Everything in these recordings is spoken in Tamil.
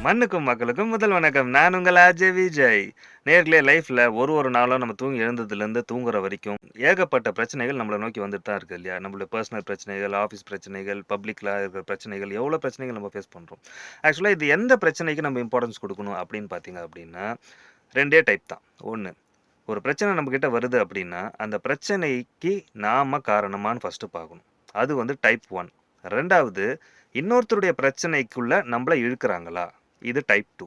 மண்ணுக்கும் மக்களுக்கும் முதல் வணக்கம். நான் உங்கள் அஜய் விஜய். நேர்களே, லைஃப்ல ஒரு நாளும் நம்ம தூங்கி எழுந்ததுலேருந்து தூங்குற வரைக்கும் ஏகப்பட்ட பிரச்சனைகள் நம்மளை நோக்கி வந்துட்டு தான் இருக்கு இல்லையா? நம்மளுடைய பர்சனல் பிரச்சனைகள், ஆஃபீஸ் பிரச்சனைகள், பப்ளிக்ல இருக்கிற பிரச்சனைகள், எவ்வளோ பிரச்சனைகள் நம்ம ஃபேஸ் பண்ணுறோம். ஆக்சுவலாக இது எந்த பிரச்சனைக்கு நம்ம இம்பார்ட்டன்ஸ் கொடுக்கணும் அப்படின்னு பார்த்தீங்க அப்படின்னா, ரெண்டே டைப் தான். ஒன்று, ஒரு பிரச்சனை நம்மக்கிட்ட வருது அப்படின்னா அந்த பிரச்சனைக்கு நாம காரணமான்னு ஃபஸ்ட்டு பார்க்கணும். அது வந்து டைப் 1. ரெண்டாவது, இன்னொருத்தருடைய பிரச்சனைக்குள்ள நம்மள இழுக்கிறாங்களா? இது டைப் 2.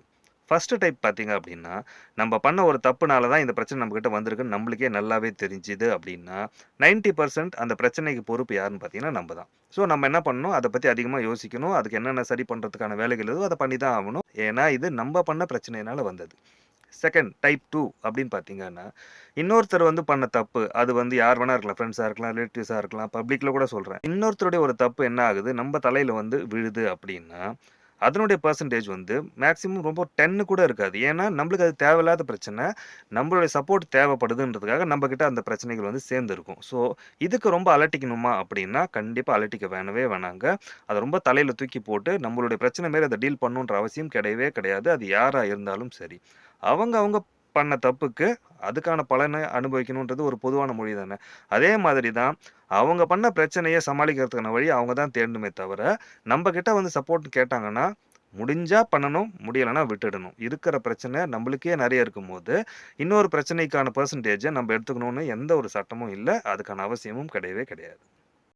ஃபர்ஸ்ட் டைப் பார்த்தீங்க அப்படின்னா, நம்ம பண்ண ஒரு தப்புனால தான் இந்த பிரச்சனை நம்மகிட்ட வந்திருக்குன்னு நம்மளுக்கே நல்லாவே தெரிஞ்சுது அப்படின்னா, 90% அந்த பிரச்சனைக்கு பொறுப்பு யாருன்னு பார்த்தீங்கன்னா நம்ம தான். ஸோ நம்ம என்ன பண்ணணும், அதை பற்றி அதிகமாக யோசிக்கணும். அதுக்கு என்னென்ன சரி பண்ணுறதுக்கான வேலைகள் எதுவோ அதை பண்ணி தான் ஆகணும். ஏன்னா இது நம்ம பண்ண பிரச்சனையினால வந்தது. செகண்ட் டைப் 2 அப்படின்னு பார்த்தீங்கன்னா, இன்னொருத்தர் வந்து பண்ண தப்பு, அது வந்து யார் வேணா இருக்கலாம். ஃப்ரெண்ட்ஸாக இருக்கலாம், ரிலேட்டிவ்ஸாக இருக்கலாம், பப்ளிக்கில் கூட சொல்கிறேன். இன்னொருத்தருடைய ஒரு தப்பு என்ன ஆகுது, நம்ம தலையில் வந்து விழுது அப்படின்னா, அதனுடைய பெர்சன்டேஜ் வந்து மேக்ஸிமம் ரொம்ப 10 கூட இருக்காது. ஏன்னா நம்மளுக்கு அது தேவையில்லாத பிரச்சனை. நம்மளுடைய சப்போர்ட் தேவைப்படுதுன்றதுக்காக நம்மக்கிட்ட அந்த பிரச்சனைகள் வந்து சேர்ந்துருக்கும். ஸோ இதுக்கு ரொம்ப அலட்டிக்கணுமா அப்படின்னா, கண்டிப்பாக அலட்டிக்க வேணவே வேணாங்க. அதை ரொம்ப தலையில் தூக்கி போட்டு நம்மளுடைய பிரச்சனை மாரி அதை டீல் பண்ணணுன்ற அவசியம் கிடையவே கிடையாது. அது யாராக இருந்தாலும் சரி. அவங்க பண்ண தப்புக்கு அதுக்கான பலனை அனுபவிக்கணுன்றது ஒரு பொதுவான மொழி தானே. அதே மாதிரி தான் அவங்க பண்ண பிரச்சனையை சமாளிக்கிறதுக்கான வழி அவங்க தான் தேடணுமே தவிர, நம்ம கிட்ட வந்து சப்போர்ட் கேட்டாங்கன்னா, முடிஞ்சா பண்ணணும், முடியலைன்னா விட்டுடணும். இருக்கிற பிரச்சனை நம்மளுக்கே நிறைய இருக்கும்போது, இன்னொரு பிரச்சனைக்கான பெர்சன்டேஜை நம்ம எடுத்துக்கணும்னு எந்த ஒரு சட்டமும் இல்ல. அதுக்கான அவசியமும் கிடையவே கிடையாது.